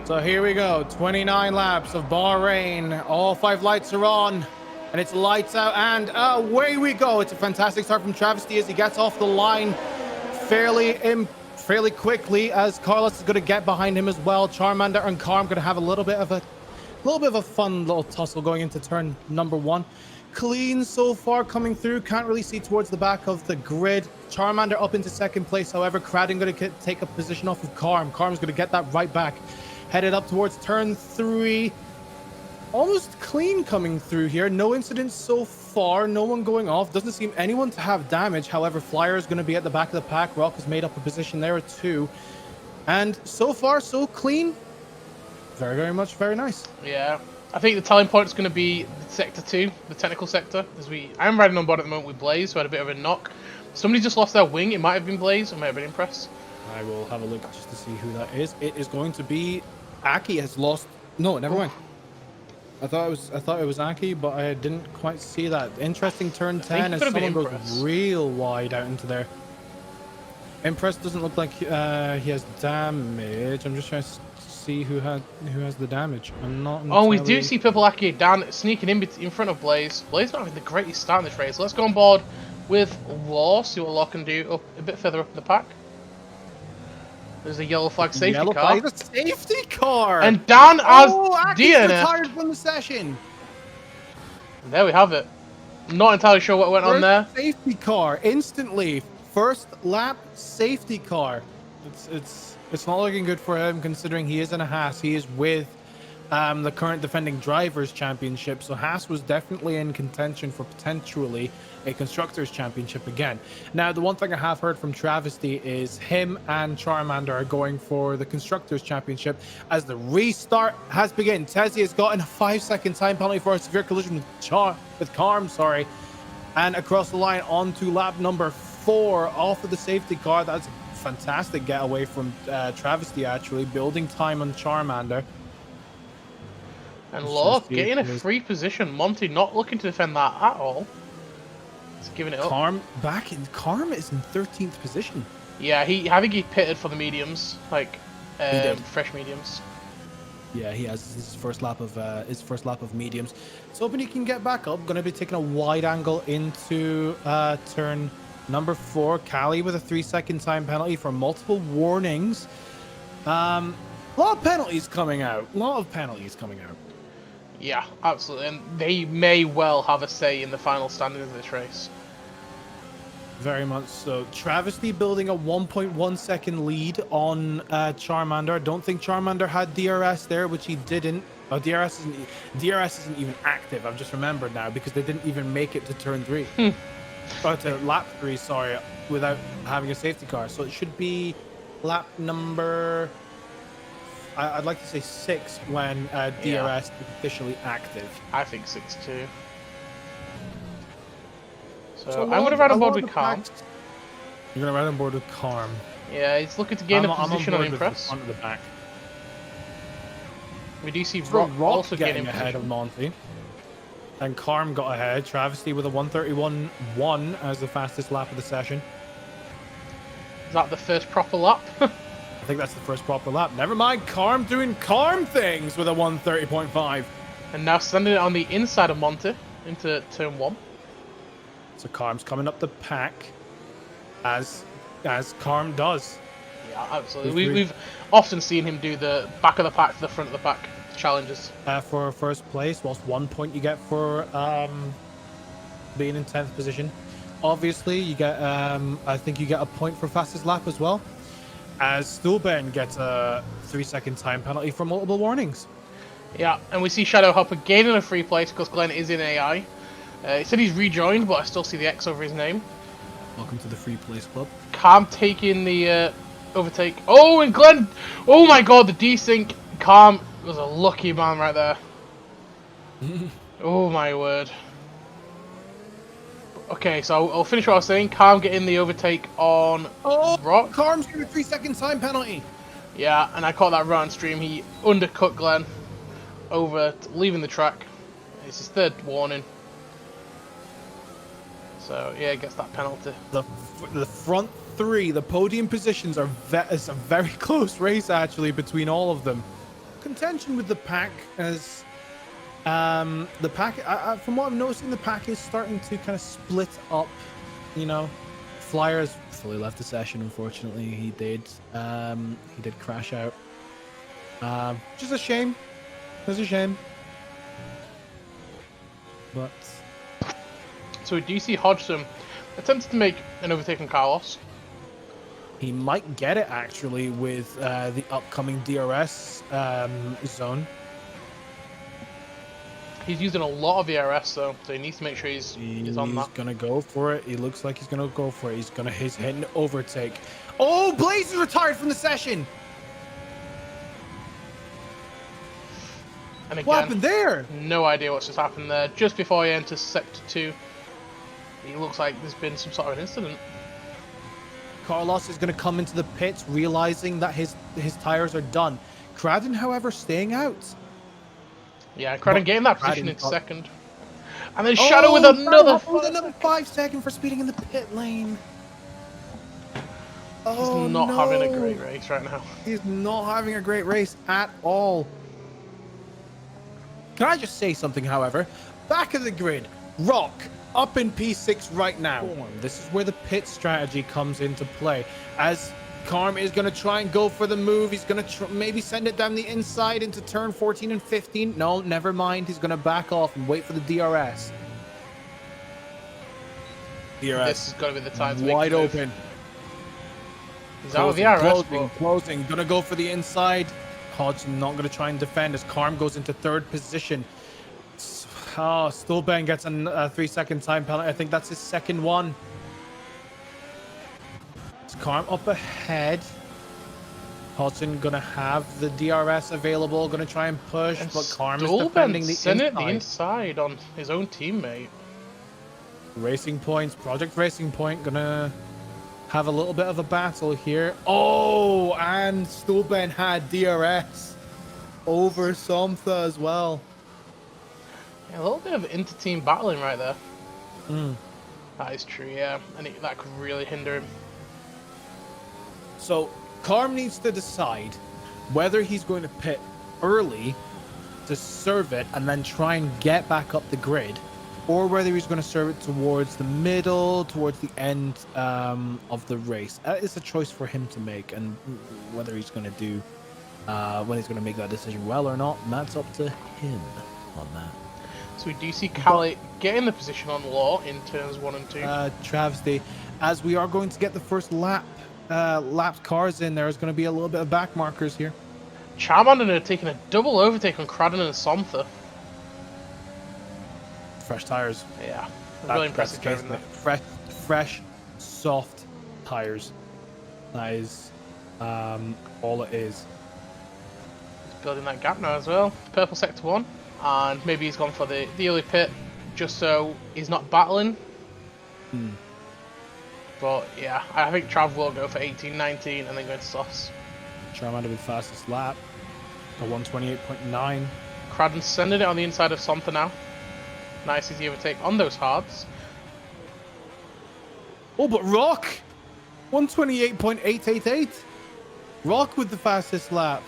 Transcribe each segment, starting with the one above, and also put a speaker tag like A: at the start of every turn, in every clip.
A: So here we go, 29 laps of Bahrain. All 5 lights are on, and it's lights out, and away we go. It's a fantastic start from Travesty as he gets off the line fairly quickly, as Carlos is going to get behind him as well. Charmander and Karm going to have a little bit of a fun little tussle going into turn number 1. Clean so far coming through. Can't really see towards the back of the grid. Charmander up into second place. However, Kraden going to take a position off of Karm. Karm's going to get that right back. Headed up towards turn 3. Almost clean coming through here. No incidents so far. No one going off. Doesn't seem anyone to have damage. However, Flyer is going to be at the back of the pack. Rock has made up a position there too. And so far, so clean. Very, very much, very nice.
B: Yeah. I think the telling point is going to be Sector 2, the technical sector. I'm riding on board at the moment with Blaze, who had a bit of a knock. Somebody just lost their wing. It might have been Blaze. It might have been Impress.
A: I will have a look just to see who that is. It is going to be Aki has lost. No, never mind. I thought it was Aki, but I didn't quite see that. Interesting turn 10 as someone goes real wide out into there. Impress doesn't look like he has damage. I'm just trying to see who has the damage. I'm not.
B: Oh, we do see Purple Aki down sneaking in front of Blaze. Blaze not having the greatest start in this race. Let's go on board with Law. See what Law can do up a bit further up in the pack. There's a yellow flag safety car.
A: The safety car.
B: And Dan as
A: DNF. Retired from the session.
B: There we have it. Not entirely sure what went on there.
A: Safety car instantly. First lap safety car. It's not looking good for him considering he is in a Haas. He is with the current defending drivers championship, so Haas was definitely in contention for potentially a constructors championship again. Now, the one thing I have heard from Travesty is him and Charmander are going for the constructors championship as the restart has begun. Tezzy has gotten a 5-second time penalty for a severe collision with Karm, sorry, and across the line onto lap number 4 off of the safety car. That's a fantastic getaway from Travesty, actually building time on Charmander.
B: And Law getting a free position. Monty not looking to defend that at all. He's giving it up.
A: Karm is in 13th position.
B: Yeah, I think he pitted for the mediums, like fresh mediums.
A: Yeah, he has his first lap of mediums. So hoping he can get back up. Going to be taking a wide angle into turn number 4. Callie with a 3-second time penalty for multiple warnings. A lot of penalties coming out.
B: Yeah, absolutely, and they may well have a say in the final standing of this race.
A: Very much so. Travesty building a 1.1 second lead on Charmander. I don't think Charmander had DRS there, which he didn't. Oh, DRS isn't even active. I've just remembered now because they didn't even make it to turn 3. Or to lap 3, sorry, without having a safety car. So it should be lap number... I'd like to say 6 when DRS is officially active.
B: I think 6 too. So I'm going to ride on board with Karm.
A: You're going to ride on board with Karm.
B: Yeah, he's looking to gain a position on Impress.
A: Onto the back.
B: We do see Rock also
A: getting ahead of Monty. And Karm got ahead. Travesty with a 1:31.1 as the fastest lap of the session.
B: Is that the first proper lap?
A: I think that's the first proper lap. Never mind, Karm doing Karm things with a 1:30.5.
B: And now sending it on the inside of Monty into turn 1.
A: So Karm's coming up the pack as Karm does.
B: Yeah, absolutely. We've often seen him do the back of the pack to the front of the pack challenges.
A: For first place, whilst 1 point you get for being in 10th position. Obviously, you get I think you get a point for fastest lap as well. As Stuhlben gets a 3-second time penalty for multiple warnings.
B: Yeah, and we see Shadow Hopper gaining a free place because Glenn is in AI. He said he's rejoined, but I still see the X over his name.
A: Welcome to the free place club.
B: Karm taking the overtake. Oh, and Glenn! Oh my god, the desync. Karm was a lucky man right there. Oh my word. Okay, so I'll finish what I was saying. Karm getting the overtake on Rock.
A: Karm's getting a 3-second time penalty.
B: Yeah, and I caught that right on stream. He undercut Glenn over, leaving the track. It's his 3rd warning. So, yeah, gets that penalty.
A: The front 3, the podium positions are it's a very close race, actually, between all of them. contention with the pack as the pack, from what I'm noticing, the pack is starting to kind of split up. You know, Flyers fully left the session. Unfortunately, he did crash out. Which is a shame. It's a shame. But
B: so do you see Hodgson attempted to make an overtake on Carlos?
A: he might get it actually with the upcoming DRS zone.
B: He's using a lot of ERS though, so he needs to make sure he's on that.
A: He's gonna go for it. He looks like he's gonna go for it. He's hitting overtake. Oh, Blaze is retired from the session.
B: And again,
A: What happened there?
B: No idea what's just happened there. Just before he enters Sector 2, it looks like there's been some sort of an incident.
A: Carlos is going to come into the pits realizing that his tires are done. Cradden, however, staying out.
B: Yeah, Cradden getting that position in
A: got...
B: second. And then Shadow with another
A: 5 seconds for speeding in the pit lane. Oh,
B: he's not having a great race right now.
A: He's not having a great race at all. Can I just say something, however? Back of the grid, Rock, up in P6 right now. This is where the pit strategy comes into play. As Carm is going to try and go for the move. He's going to maybe send it down the inside into turn 14 and 15. No, never mind. He's going to back off and wait for the DRS. DRS.
B: This has got to be the time to make
A: wide open.
B: He's out of the DRS.
A: Closing. Going to go for the inside. Hodgson not going to try and defend as Carm goes into third position. Oh, Stolben gets a 3-second time penalty. I think that's his second one. It's Carm up ahead. Hodgson going to have the DRS available. Going to try and push, but Carm is defending the inside.
B: The inside on his own teammate.
A: Racing Points, Project Racing Point, going to have a little bit of a battle here. Oh, and Stolben had DRS over Somtha as well.
B: Yeah, a little bit of inter-team battling right there.
A: Mm.
B: That is true, yeah. And that could really hinder him.
A: So, Carm needs to decide whether he's going to pit early to serve it and then try and get back up the grid, or whether he's going to serve it towards the middle, towards the end of the race. It's a choice for him to make, and whether he's going to do, when he's going to make that decision well or not, and that's up to him on that.
B: So we do see Callie getting the position on Law in turns 1 and 2.
A: Travesty, as we are going to get the first lapped cars in, there's going to be a little bit of back markers here.
B: Charmander are taking a double overtake on Cradden and Somtha.
A: Fresh tires.
B: Yeah, really impressive driving there.
A: Fresh, soft tires. That is all it is.
B: He's building that gap now as well. Purple sector 1, and maybe he's gone for the early pit just so he's not battling. But yeah, I think Trav will go for 18, 19, and then go to softs.
A: Charmander with fastest lap, a 128.9.
B: Cradden sending it on the inside of Somtha now. Nice easy overtake on those hards.
A: Oh, but Rock! 128.888. Rock with the fastest lap.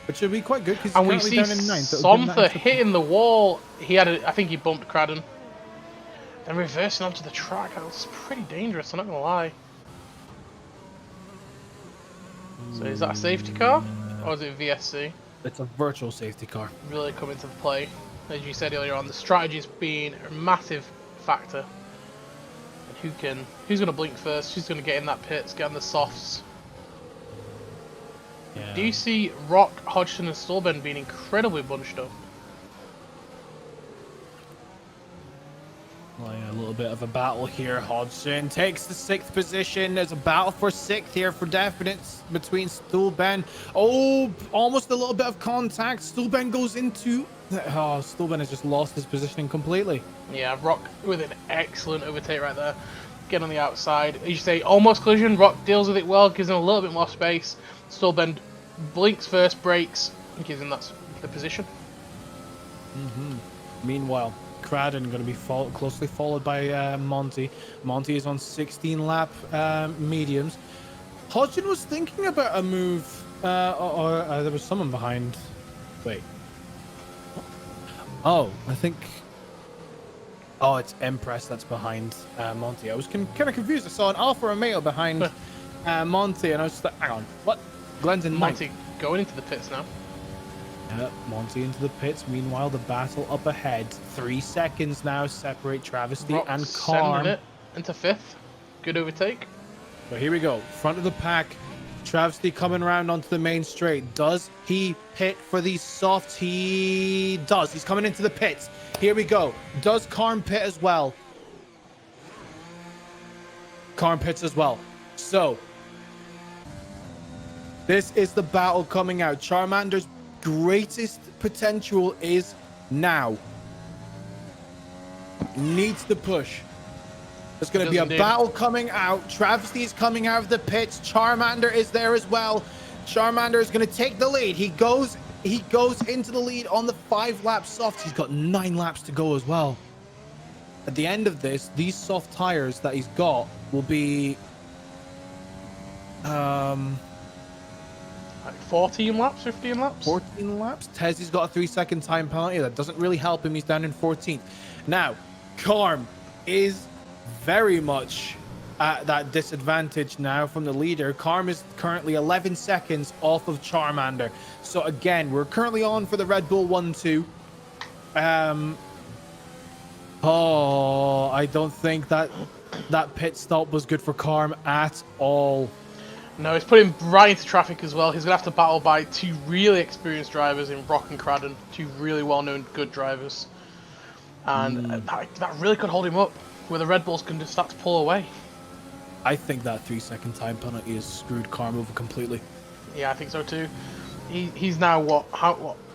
A: Which should be quite good because he's currently down in 9th.
B: Somtha hitting the wall. I think he bumped Cradden. Then reversing onto the track. That was pretty dangerous, I'm not going to lie. So is that a safety car? Or is it VSC?
A: It's a virtual safety car.
B: Really come into play. As you said earlier on, the strategy's been a massive factor. And who's going to blink first? Who's going to get in that pit? Get on the softs.
A: Yeah.
B: Do you see Rock, Hodgson and Stolben being incredibly bunched up?
A: Well, yeah, a little bit of a battle here. Hodgson takes the 6th position. There's a battle for 6th here for definite between Stolben. Oh, almost a little bit of contact. Stolben goes into... Oh, Stolben has just lost his positioning completely.
B: Yeah, Rock with an excellent overtake right there. Get on the outside. As you say, almost collision. Rock deals with it well, gives him a little bit more space. Stolben blinks first, brakes, and gives him the position.
A: Meanwhile, Cradden going to be closely followed by Monty. Monty is on 16 lap mediums. Hodgson was thinking about a move There was someone behind. Wait. Oh, I think. Oh, it's Empress that's behind Monty. I was kind of confused. I saw an Alfa Romeo behind Monty, and I was just like, hang on, what? Glenn's in ninth.
B: Monty going into the pits now.
A: Monty into the pits. Meanwhile, the battle up ahead. 3 seconds now separate Travesty
B: Rock
A: and
B: sending
A: Karm.
B: it into 5th. Good overtake.
A: So here we go. Front of the pack. Travesty coming around onto the main straight. Does he pit for these softs? He does. He's coming into the pits. Here we go. Does Karm pit as well? Karm pits as well. So, this is the battle coming out. Charmander's greatest potential is now. Needs to push. There's going to be a battle coming out. Travesty is coming out of the pits. Charmander is there as well. Charmander is going to take the lead. He goes into the lead on the 5-lap soft. He's got 9 laps to go as well. At the end of this, these soft tires that he's got will be
B: like 14 laps, 15 laps?
A: 14 laps. Tezzy's got a 3-second time penalty. That doesn't really help him. He's down in 14th. Now, Karm is very much at that disadvantage now from the leader. Karm is currently 11 seconds off of Charmander. So again, we're currently on for the Red Bull 1-2. I don't think that pit stop was good for Karm at all.
B: No, he's putting right into traffic as well. He's going to have to battle by 2 really experienced drivers in Rock and Cradden. 2 really well-known good drivers. And that really could hold him up, where the Red Bulls can just start to pull away.
A: I think that 3-second time penalty has screwed Karm over completely.
B: Yeah, I think so too. He's now what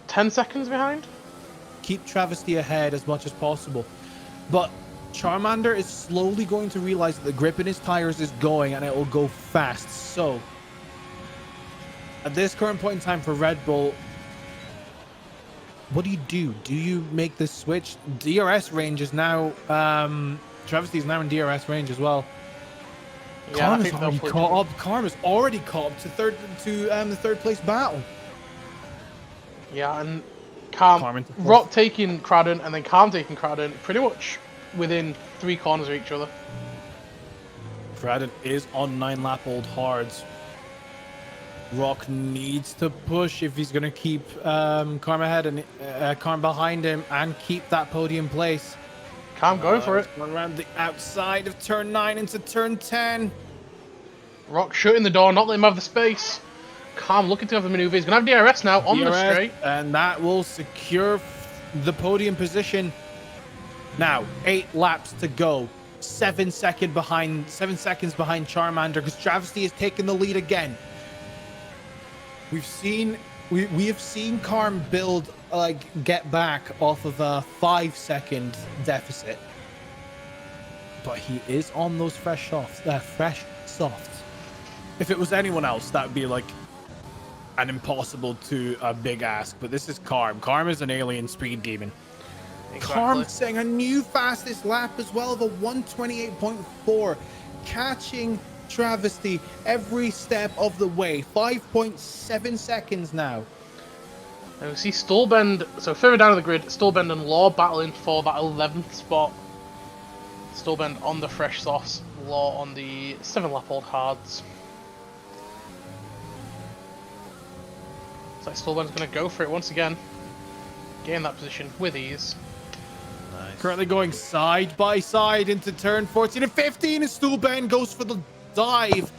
B: 10 seconds behind?
A: Keep Travesty ahead as much as possible. But Charmander is slowly going to realize that the grip in his tires is going, and it will go fast. So, at this current point in time for Red Bull, what do you do? Do you make the switch? DRS range is now... Travesty is now in DRS range as well.
B: Yeah,
A: Karm is already caught up. Karm is already caught up to the third place battle.
B: Yeah, and Rock taking Cradden and then Karm taking Cradden pretty much within 3 corners of each other.
A: Cradden is on 9-lap-old hards. Rock needs to push if he's going to keep Karm ahead and Karm behind him and keep that podium place.
B: Karm going for it.
A: Going around the outside of turn 9 into turn 10.
B: Rock shutting the door, not letting him have the space. Karm looking to have the maneuver. He's going to have DRS now on the straight.
A: And that will secure the podium position. Now, 8 laps to go. 7 seconds behind Charmander, because Travesty has taken the lead again. We have seen Karm get back off of a 5-second deficit, but he is on those fresh softs. If it was anyone else, that would be like an impossible to a big ask. But this is Karm. Karm is an alien speed demon. Exactly. Karm setting a new fastest lap as well of a 128.4, catching Travesty every step of the way. 5.7 seconds now.
B: And we see Stolbend, so further down the grid, Stolbend and Law battling for that 11th spot. Stolbend on the fresh sauce, Law on the 7-lap-old hards. Looks like Stolbend's going to go for it once again. Gain that position with ease.
A: Nice. Currently going side by side into turn 14 and 15, and Stolbend goes for the dive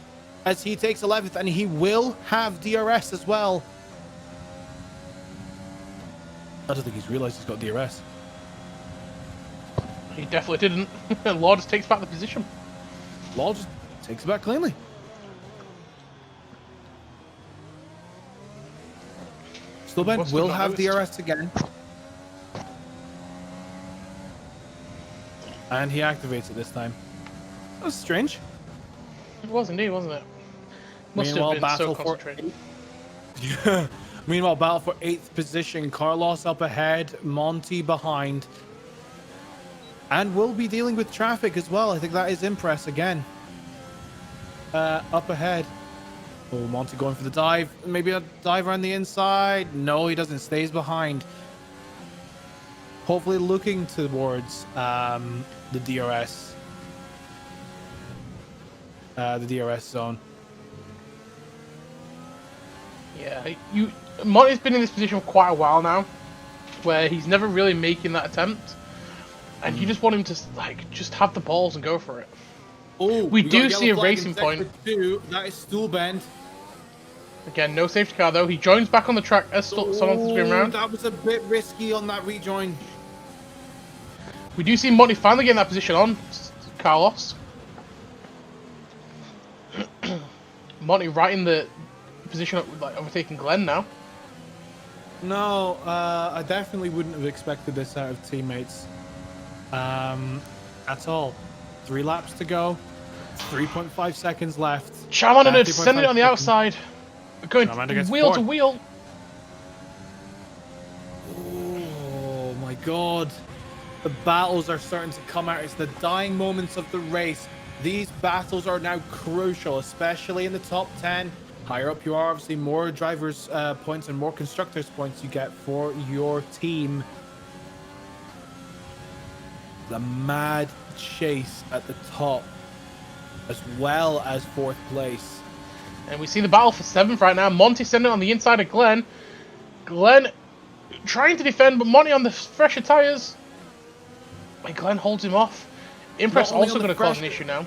A: as he takes 11th, and he will have DRS as well. I don't think he's realized he's got DRS.
B: He definitely didn't. Law just takes back the position.
A: Law just takes it back cleanly. Stolbend will have DRS again. And he activates it this time. That was strange.
B: It was indeed, wasn't it? Must
A: Meanwhile,
B: have been so concentrated.
A: Yeah. Meanwhile, battle for 8th position. Carlos up ahead, Monty behind. And we'll be dealing with traffic as well. I think that is Impress again. Up ahead. Oh, Monty going for the dive. Maybe a dive around the inside. No, he doesn't. Stays behind. Hopefully looking towards the DRS. The DRS zone.
B: Yeah, Monty's been in this position for quite a while now, where he's never really making that attempt, and you just want him to like just have the balls and go for it.
A: Oh,
B: we
A: got
B: do
A: yellow
B: see a
A: flag
B: racing
A: in sector
B: point.
A: 2. That is stool bend.
B: Again, no safety car though. He joins back on the track as someone's screaming around.
A: That was a bit risky on that rejoin.
B: We do see Monty finally getting that position on Carlos. Monty right in the position of like overtaking Glenn now.
A: No, I definitely wouldn't have expected this out of teammates. At all. 3 laps to go. 3.5 seconds left.
B: Charmander sending it on the outside. Going wheel to wheel.
A: Oh my god. The battles are starting to come out. It's the dying moments of the race. These battles are now crucial, especially in the top 10. Higher up you are, obviously more drivers' points and more constructors' points you get for your team. The mad chase at the top, as well as 4th place.
B: And we see the battle for 7th right now. Monty sending it on the inside of Glenn. Glenn trying to defend, but Monty on the fresher tyres. And Glenn holds him off. Impress also going to cause an issue now.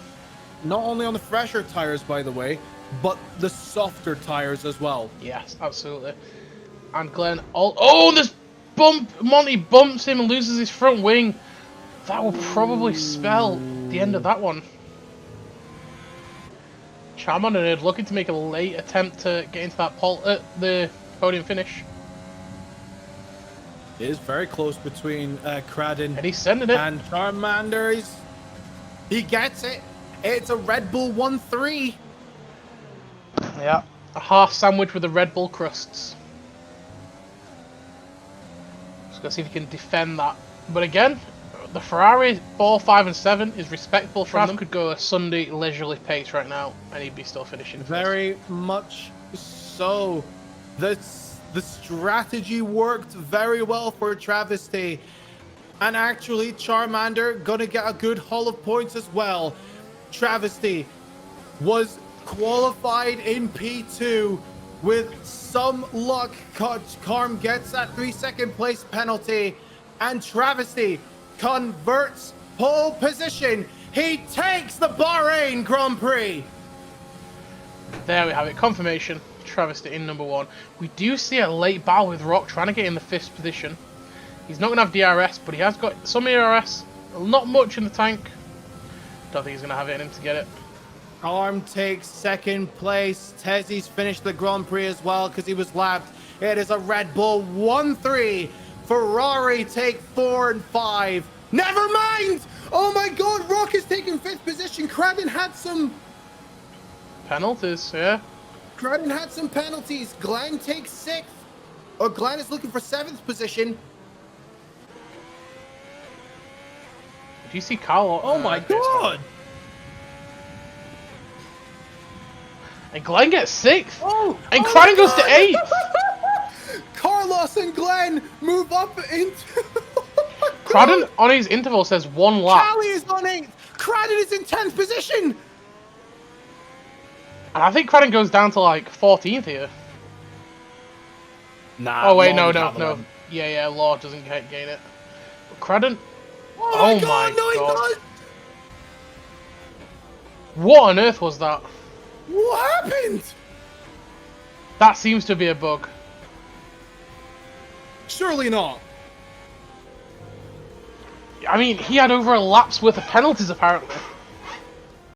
A: Not only on the fresher tyres, by the way, but the softer tyres as well.
B: Yes, absolutely. And Glenn... Oh, this bump! Monty bumps him and loses his front wing. That will probably spell the end of that one. Charmander looking to make a late attempt to get into that the podium finish.
A: It is very close between Cradden
B: and he's sending it.
A: And Charmander. He gets it. It's a Red Bull 1-3.
B: Yeah, a half sandwich with the Red Bull crusts. Just gonna see if he can defend that. But again, the Ferrari 4, 5, and 7 is respectable from them. Could go a Sunday leisurely pace right now, and he'd be still finishing.
A: Very much so. The strategy worked very well for Travesty. And actually, Charmander gonna get a good haul of points as well. Travesty was qualified in P2 with some luck. Carm gets that 3-second place penalty, and Travesty converts pole position. He takes the Bahrain Grand Prix.
B: There we have it, confirmation. Travesty in number 1. We do see a late battle with Rock trying to get in the 5th position. He's not going to have DRS, but he has got some ERS. Not much in the tank. Don't think he's going to have it in him to get it.
A: Arm takes 2nd place. Tezzy's finished the Grand Prix as well because he was lapped. It is a Red Bull 1-3. Ferrari take 4 and 5. Never mind! Oh my god, Rock is taking 5th position. Cradden had some...
B: penalties, yeah.
A: Cradden had some penalties. Glenn takes 6th. Or Glenn is looking for 7th position.
B: Do you see Carl?
A: Oh my god!
B: And Glenn gets 6th.
A: Oh!
B: And Cradden goes to 8th.
A: Carlos and Glenn move up into...
B: Cradden on his interval says 1 lap.
A: Charlie is on 8th. Cradden is in 10th position.
B: And I think Cradden goes down to like 14th here.
A: Nah.
B: Oh wait, no. Yeah, Law doesn't gain it. But Cradden... Oh my god.
A: No, he does.
B: What on earth was that?
A: What happened?
B: That seems to be a bug.
A: Surely not.
B: I mean, he had over a lap's worth of penalties apparently.